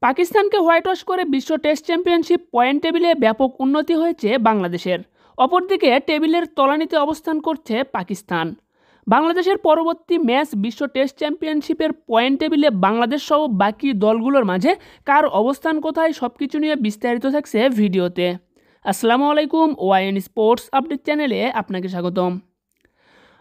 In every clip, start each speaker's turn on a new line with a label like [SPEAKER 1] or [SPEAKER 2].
[SPEAKER 1] পাকিস্তানকে white wash করে বিশ্ব টেস্ট চ্যাম্পিয়নশিপ পয়েন্ট টেবিলে ব্যাপক উন্নতি হয়েছে বাংলাদেশের। অপরদিকে টেবিলের তলানিতে অবস্থান করছে পাকিস্তান। বাংলাদেশের পরবর্তী ম্যাচ বিশ্ব টেস্ট চ্যাম্পিয়নশিপের পয়েন্ট টেবিলে বাংলাদেশ সহ বাকি দলগুলোর মাঝে কার অবস্থান কোথায় সবকিছু নিয়ে বিস্তারিত থাকছে ভিডিওতে। আসসালামু আলাইকুম, ওয়াইএন স্পোর্টস আপডেট চ্যানেলে আপনাকে স্বাগতম।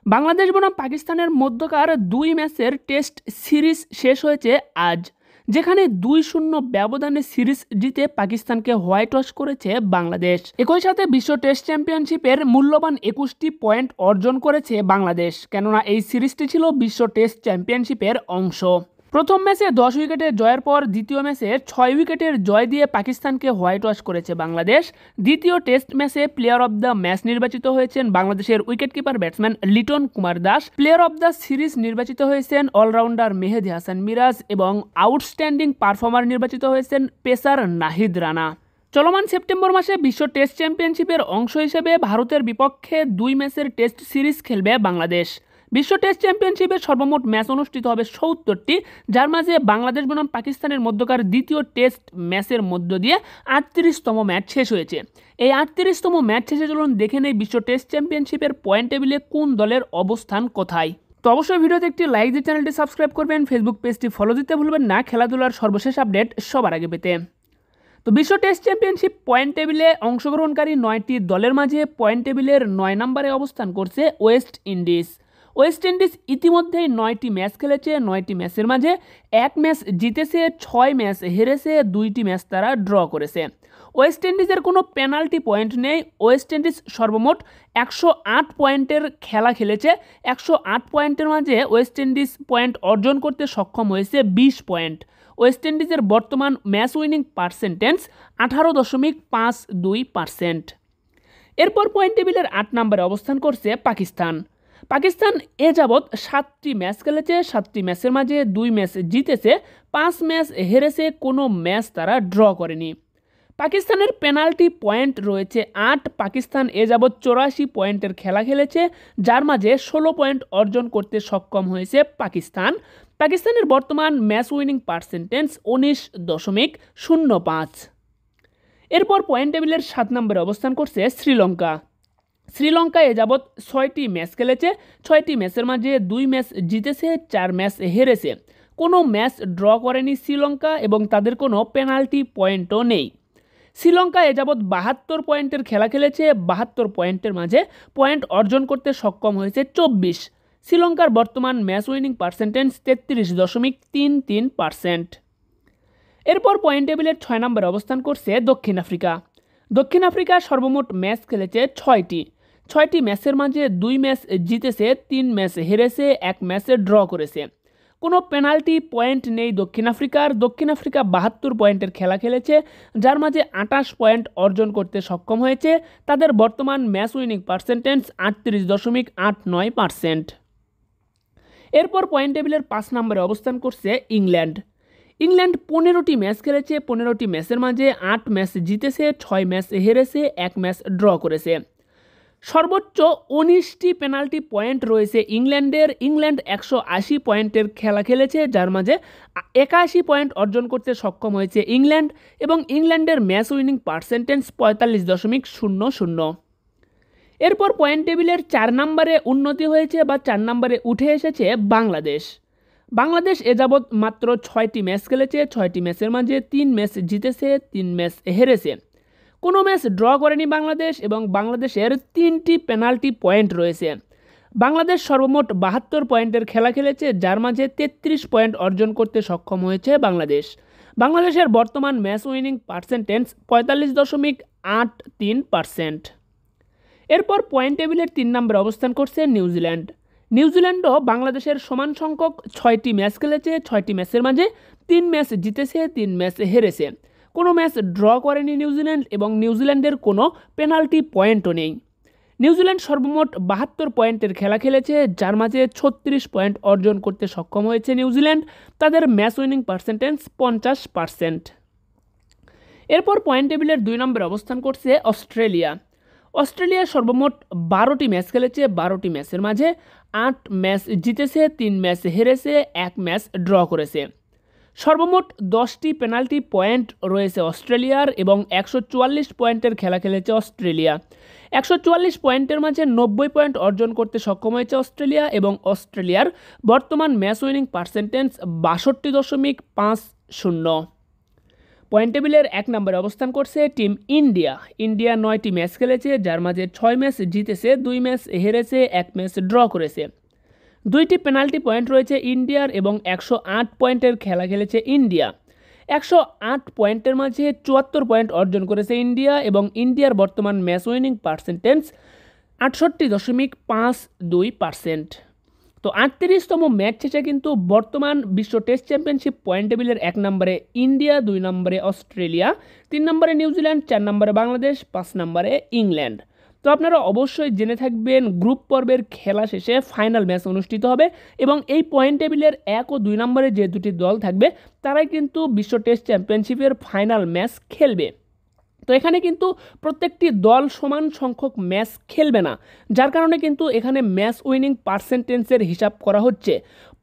[SPEAKER 1] বাংলাদেশ বনাম পাকিস্তানের মধ্যকার 2 ম্যাচের টেস্ট সিরিজ শেষ হয়েছে আজ, যেখানে 2-0 ব্যবধানে সিরিজ জিতে পাকিস্তানকে হোয়াইট ওয়াশ করেছে বাংলাদেশ। একই সাথে বিশ্ব টেস্ট চ্যাম্পিয়নশিপের মূল্যবান 21টি পয়েন্ট অর্জন করেছে বাংলাদেশ, কেননা এই সিরিজটি ছিল বিশ্ব টেস্ট চ্যাম্পিয়নশিপের অংশ। প্রথম ম্যাচে 10 উইকেটের জয়ের পর দ্বিতীয় ম্যাচে 6 উইকেটের জয় দিয়ে পাকিস্তানকে হোয়াইট ওয়াশ করেছে বাংলাদেশ। দ্বিতীয় টেস্ট ম্যাচে প্লেয়ার অব দ্য ম্যাচ নির্বাচিত হয়েছেন বাংলাদেশের wicketkeeper batsman Liton Kumar Das. Player of the series নির্বাচিত হয়েছেন অলরাউন্ডার মেহেদী হাসান মিরাজ এবং আউটস্ট্যান্ডিং পারফর্মার নির্বাচিত হয়েছেন পেসার নাহিদ রানা। চলমান সেপ্টেম্বর মাসে বিশ্ব টেস্ট চ্যাম্পিয়নশিপের অংশ হিসেবে ভারতের বিপক্ষে 2 ম্যাচের টেস্ট সিরিজ খেলবে বাংলাদেশ। বিশ্ব টেস্ট চ্যাম্পিয়নশিপের সর্বমোট ম্যাচ অনুষ্ঠিত হবে 70টি, যার মাঝে বাংলাদেশ বনাম পাকিস্তানের মধ্যকার দ্বিতীয় টেস্ট ম্যাচের মধ্য দিয়ে 38তম ম্যাচ শেষ হয়েছে। এই 38তম ম্যাচ শেষে চলুন দেখে নেই বিশ্ব টেস্ট চ্যাম্পিয়নশিপের পয়েন্ট টেবিলে কোন দলের অবস্থান কোথায়। তো অবশ্যই ভিডিওতে একটি লাইক দিয়ে চ্যানেলটি সাবস্ক্রাইব করবেন, ফেসবুক পেজটি ফলো দিতে ভুলবেন না খেলাধুলার সর্বশেষ আপডেট সবার আগে পেতে। তো বিশ্ব টেস্ট চ্যাম্পিয়নশিপ পয়েন্ট টেবিলে অংশগ্রহণকারী 9টি দলের মাঝে পয়েন্ট টেবিলের 9 নম্বরে অবস্থান করছে ওয়েস্ট ইন্ডিজ। ওয়েস্ট ইন্ডিজ ইতিমধ্যেই 9টি ম্যাচ খেলেছে। 9টি ম্যাচের মাঝে 1 ম্যাচ জিতেছে, 6 ম্যাচ হেরেছে, 2টি ম্যাচ তারা ড্র করেছে। ওয়েস্ট ইন্ডিজের কোনো পেনাল্টি পয়েন্ট নেই। ওয়েস্ট ইন্ডিজ সর্বমোট 108 পয়েন্টের খেলা খেলেছে। 108 পয়েন্টের মাঝে ওয়েস্ট ইন্ডিজ পয়েন্ট অর্জন করতে সক্ষম হয়েছে 20 পয়েন্ট। ওয়েস্ট ইন্ডিজের বর্তমান ম্যাচ উইনিং পার্সেন্টেজ 18.52%। এরপর পয়েন্ট টেবিলের 8 নম্বরে অবস্থান করছে পাকিস্তান। পাকিস্তান এ যাবৎ 7টি ম্যাচ খেলেছে। 7টি ম্যাচের মাঝে 2 ম্যাচ জিতেছে, 5 ম্যাচ হেরেছে, কোনো ম্যাচ তারা ড্র করেনি। পাকিস্তানের পেনাল্টি পয়েন্ট রয়েছে 8। পাকিস্তান এ যাবৎ 84 পয়েন্টের খেলা খেলেছে, যার মাঝে 16 পয়েন্ট অর্জন করতে সক্ষম হয়েছে পাকিস্তান। পাকিস্তানের বর্তমান ম্যাচ উইনিং পার্সেন্টেজ 19.05। এরপর পয়েন্ট টেবিলের 7 নম্বরে অবস্থান করছে শ্রীলঙ্কা। শ্রীলঙ্কা এ যাবৎ 6টি ম্যাচ খেলেছে। 6টি ম্যাচের মাঝে 2 ম্যাচ জিতেছে, 4 ম্যাচ হেরেছে, কোনো ম্যাচ ড্র করেনি শ্রীলঙ্কা এবং তাদের কোনো পেনাল্টি পয়েন্টও নেই। শ্রীলঙ্কা এ যাবৎ 72 পয়েন্টের খেলা খেলেছে। 72 পয়েন্টের মাঝে পয়েন্ট অর্জন করতে সক্ষম হয়েছে 24। শ্রীলঙ্কার বর্তমান ম্যাচ উইনিং পার্সেন্টেজ 33.33%। এরপর পয়েন্ট টেবিলের 6 নম্বরে অবস্থান করছে দক্ষিণ আফ্রিকা। দক্ষিণ আফ্রিকা সর্বমোট ম্যাচ খেলেছে 6টি। 6টি ম্যাচের মাঝে 2 ম্যাচ জিতেছে, 3 ম্যাচ হেরেছে, 1 ম্যাচে ড্র করেছে, কোনো পেনাল্টি পয়েন্ট নেই দক্ষিণ আফ্রিকার। দক্ষিণ আফ্রিকা 72 পয়েন্টের খেলা খেলেছে, যার মাঝে 28 পয়েন্ট অর্জন করতে সক্ষম হয়েছে। তাদের বর্তমান ম্যাচ উইনিং পার্সেন্টেজ 38.89%। এরপর পয়েন্ট টেবিলের 5 নম্বরে অবস্থান করছে ইংল্যান্ড। ইংল্যান্ড 15টি ম্যাচ খেলেছে। 15টি ম্যাচের মাঝে 8 ম্যাচ জিতেছে, 6 ম্যাচ হেরেছে, 1 ম্যাচ ড্র করেছে। সর্বোচ্চ 19টি পেনাল্টি পয়েন্ট রয়েছে ইংল্যান্ডের। ইংল্যান্ড 180 পয়েন্টের খেলা খেলেছে, যার মাঝে 81 পয়েন্ট অর্জন করতে সক্ষম হয়েছে ইংল্যান্ড এবং ইংল্যান্ডের ম্যাচ উইনিং পার্সেন্টেজ 45.00। এরপর পয়েন্ট টেবিলের 4 নম্বরে উন্নতি হয়েছে বা 4 নম্বরে উঠে এসেছে বাংলাদেশ। বাংলাদেশ এ যাবৎ মাত্র 6টি ম্যাচ খেলেছে। 6টি ম্যাচের মাঝে 3 ম্যাচ জিতেছে, 3 ম্যাচ হেরেছে, কোনো ম্যাচ ড্র করেনি বাংলাদেশ এবং বাংলাদেশের 3টি পেনাল্টি পয়েন্ট রয়েছে। বাংলাদেশ সর্বমোট 72 পয়েন্টের খেলা খেলেছে, যার মাঝে 33 পয়েন্ট অর্জন করতে সক্ষম হয়েছে বাংলাদেশ। বাংলাদেশের বর্তমান ম্যাচ উইনিং পার্সেন্টেজ 45.83%। এরপর পয়েন্ট টেবিলের 3 নম্বরে অবস্থান করছে নিউজিল্যান্ড। নিউজিল্যান্ডও বাংলাদেশের সমান সংখ্যক 6টি ম্যাচ খেলেছে। 6টি ম্যাচের মাঝে 3 ম্যাচ জিতেছে, 3 ম্যাচ হেরেছে, কোনো ম্যাচ ড্র করেনি নিউজিল্যান্ড এবং নিউজিল্যান্ডের কোনো পেনাল্টি পয়েন্টও নেই। নিউজিল্যান্ড সর্বমোট 72 পয়েন্টের খেলা খেলেছে, যার মাঝে 36 পয়েন্ট অর্জন করতে সক্ষম হয়েছে নিউজিল্যান্ড। তাদের ম্যাচ উইনিং পার্সেন্টেজ 50%। এরপর পয়েন্ট টেবিলের 2 নম্বরে অবস্থান করছে অস্ট্রেলিয়া। অস্ট্রেলিয়া সর্বমোট 12টি ম্যাচ খেলেছে। 12টি ম্যাচের মাঝে 8 ম্যাচ জিতেছে, 3 ম্যাচ হেরেছে, 1 ম্যাচ ড্র করেছে। সর্বমোট 10টি পেনাল্টি পয়েন্ট রয়েছে অস্ট্রেলিয়ার এবং 144 পয়েন্টের খেলা খেলেছে অস্ট্রেলিয়া। 144 পয়েন্টের মাঝে 90 পয়েন্ট অর্জন করতে সক্ষম হয়েছে অস্ট্রেলিয়া এবং অস্ট্রেলিয়ার বর্তমান ম্যাচ উইনিং পার্সেন্টেজ 62.50। পয়েন্ট টেবিলের 1 নম্বরে অবস্থান করছে টিম ইন্ডিয়া। ইন্ডিয়া 9টি ম্যাচ খেলেছে, যার মাঝে 6 ম্যাচ জিতেছে, 2 ম্যাচ হেরেছে, 1 ম্যাচ ড্র করেছে। 2টি পেনাল্টি পয়েন্ট রয়েছে ইন্ডিয়ার এবং 108 পয়েন্টের খেলা খেলেছে ইন্ডিয়া। 108 পয়েন্টের মাঝে 74 পয়েন্ট অর্জন করেছে ইন্ডিয়া এবং ইন্ডিয়ার বর্তমান ম্যাচ উইনিং পার্সেন্টেজ 68.52%। তো 38তম ম্যাচ শেষে কিন্তু বর্তমান বিশ্ব টেস্ট চ্যাম্পিয়নশিপ পয়েন্ট টেবিলের 1 নম্বরে ইন্ডিয়া, 2 নম্বরে অস্ট্রেলিয়া, 3 নম্বরে নিউজিল্যান্ড, 4 নম্বরে বাংলাদেশ, 5 নম্বরে ইংল্যান্ড। তো আপনারা অবশ্যই জেনে থাকবেন গ্রুপ পর্বের খেলা শেষে ফাইনাল ম্যাচ অনুষ্ঠিত হবে এবং এই পয়েন্ট টেবিলের 1 ও 2 নম্বরে যে দুটি দল থাকবে তারাই কিন্তু বিশ্ব টেস্ট চ্যাম্পিয়নশিপের ফাইনাল ম্যাচ খেলবে। তো এখানে কিন্তু প্রত্যেকটি দল সমান সংখ্যক ম্যাচ খেলবে না, যার কারণে কিন্তু এখানে ম্যাচ উইনিং পার্সেন্টেজের হিসাব করা হচ্ছে।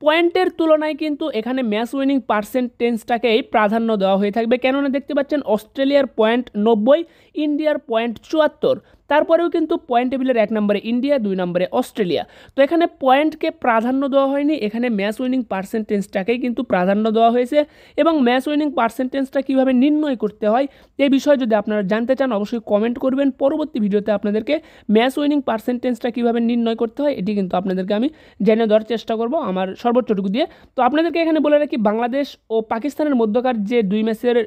[SPEAKER 1] পয়েন্টের তুলনায় কিন্তু এখানে ম্যাচ উইনিং পার্সেন্টেজটাকেই প্রাধান্য দেওয়া হয়ে থাকবে। কেননা দেখতে পাচ্ছেন অস্ট্রেলিয়ার পয়েন্ট 90, ইন্ডিয়ার পয়েন্ট 74, তারপরেও কিন্তু পয়েন্ট টেবিলের 1 নম্বরে ইন্ডিয়া, 2 নম্বরে অস্ট্রেলিয়া। তো এখানে পয়েন্টকে প্রাধান্য দেওয়া হয়নি, এখানে ম্যাচ উইনিং পার্সেন্টেজটাকেই কিন্তু প্রাধান্য দেওয়া হয়েছে। এবং ম্যাচ উইনিং পার্সেন্টেজটা কীভাবে নির্ণয় করতে হয় এই বিষয়ে যদি আপনারা জানতে চান অবশ্যই কমেন্ট করবেন। পরবর্তী ভিডিওতে আপনাদেরকে ম্যাচ উইনিং পার্সেন্টেজটা কীভাবে নির্ণয় করতে হয় এটি কিন্তু আপনাদেরকে আমি জেনে দেওয়ার চেষ্টা করব আমার সর্বোচ্চটুকু দিয়ে। তো আপনাদেরকে এখানে বলে রাখি, বাংলাদেশ ও পাকিস্তানের মধ্যকার যে 2 ম্যাচের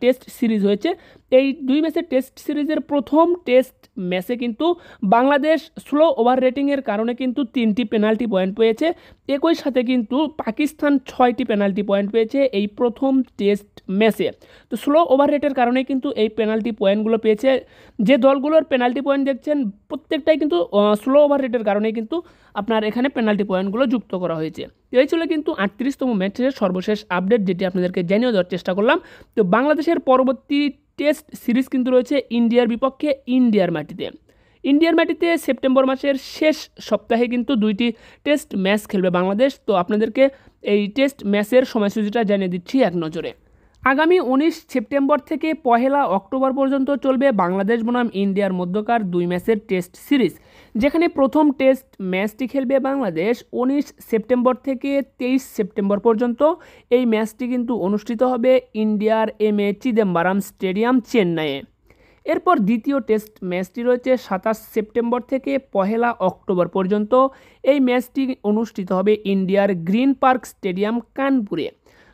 [SPEAKER 1] টেস্ট সিরিজ হয়েছে, এই 2 ম্যাচের টেস্ট সিরিজের প্রথম টেস্ট ম্যাচে কিন্তু বাংলাদেশ স্লো ওভার রেটিংয়ের কারণে কিন্তু 3টি পেনাল্টি পয়েন্ট পেয়েছে। একই সাথে কিন্তু পাকিস্তান 6টি পেনাল্টি পয়েন্ট পেয়েছে এই প্রথম টেস্ট ম্যাচে। তো স্লো ওভার রেটের কারণে কিন্তু এই পেনাল্টি পয়েন্টগুলো পেয়েছে। যে দলগুলোর পেনাল্টি পয়েন্ট দেখছেন প্রত্যেকটাই কিন্তু স্লো ওভার রেটের কারণেই কিন্তু আপনার এখানে পেনাল্টি পয়েন্টগুলো যুক্ত করা হয়েছে। এই ছিল কিন্তু 38তম ম্যাচের সর্বশেষ আপডেট, যেটি আপনাদেরকে জানিয়ে দেওয়ার চেষ্টা করলাম। তো বাংলাদেশের পরবর্তী টেস্ট সিরিজ কিন্তু রয়েছে ইন্ডিয়ার বিপক্ষে ইন্ডিয়ার মাটিতে। ইন্ডিয়ার মাটিতে সেপ্টেম্বর মাসের শেষ সপ্তাহে কিন্তু 2টি টেস্ট ম্যাচ খেলবে বাংলাদেশ। তো আপনাদেরকে এই টেস্ট ম্যাচের সময়সূচিটা জানিয়ে দিচ্ছি এক নজরে। আগামী 19 সেপ্টেম্বর থেকে 1 অক্টোবর পর্যন্ত চলবে বাংলাদেশ বনাম ইন্ডিয়ার মধ্যকার 2 ম্যাচের টেস্ট সিরিজ, যেখানে প্রথম টেস্ট ম্যাচটি খেলবে বাংলাদেশ 19 সেপ্টেম্বর থেকে 23 সেপ্টেম্বর পর্যন্ত। এই ম্যাচটি কিন্তু অনুষ্ঠিত হবে ইন্ডিয়ার এমএ চিদম্বরম স্টেডিয়াম, চেন্নাইয়ে। এরপর দ্বিতীয় টেস্ট ম্যাচটি রয়েছে 27 সেপ্টেম্বর থেকে 1 অক্টোবর পর্যন্ত। এই ম্যাচটি অনুষ্ঠিত হবে ইন্ডিয়ার গ্রিন পার্ক স্টেডিয়াম, কানপুরে।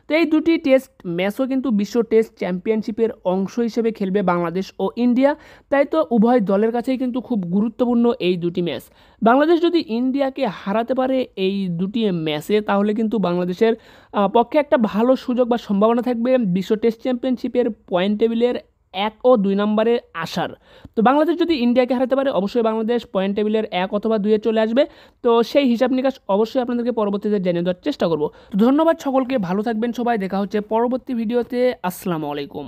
[SPEAKER 1] তো এই 2টি টেস্ট ম্যাচও কিন্তু বিশ্ব টেস্ট চ্যাম্পিয়নশিপের অংশ হিসেবে খেলবে বাংলাদেশ ও ইন্ডিয়া। তাই তো উভয় দলের কাছেই কিন্তু খুব গুরুত্বপূর্ণ এই 2টি ম্যাচ। বাংলাদেশ যদি ইন্ডিয়াকে হারাতে পারে এই 2টি ম্যাচে, তাহলে কিন্তু বাংলাদেশের পক্ষে একটা ভালো সুযোগ বা সম্ভাবনা থাকবে বিশ্ব টেস্ট চ্যাম্পিয়নশিপের পয়েন্ট টেবিলের 1 ও 2 নম্বরে আসার। তো বাংলাদেশ যদি ইন্ডিয়াকে হারাতে পারে অবশ্যই বাংলাদেশ পয়েন্ট টেবিলের 1 অথবা 2-এ চলে আসবে। তো সেই হিসাব নিকাশ অবশ্যই আপনাদেরকে পরবর্তীতে জানিয়ে দেওয়ার চেষ্টা করব। তো ধন্যবাদ সকলকে, ভালো থাকবেন সবাই, দেখা হচ্ছে পরবর্তী ভিডিওতে। আসসালামু আলাইকুম।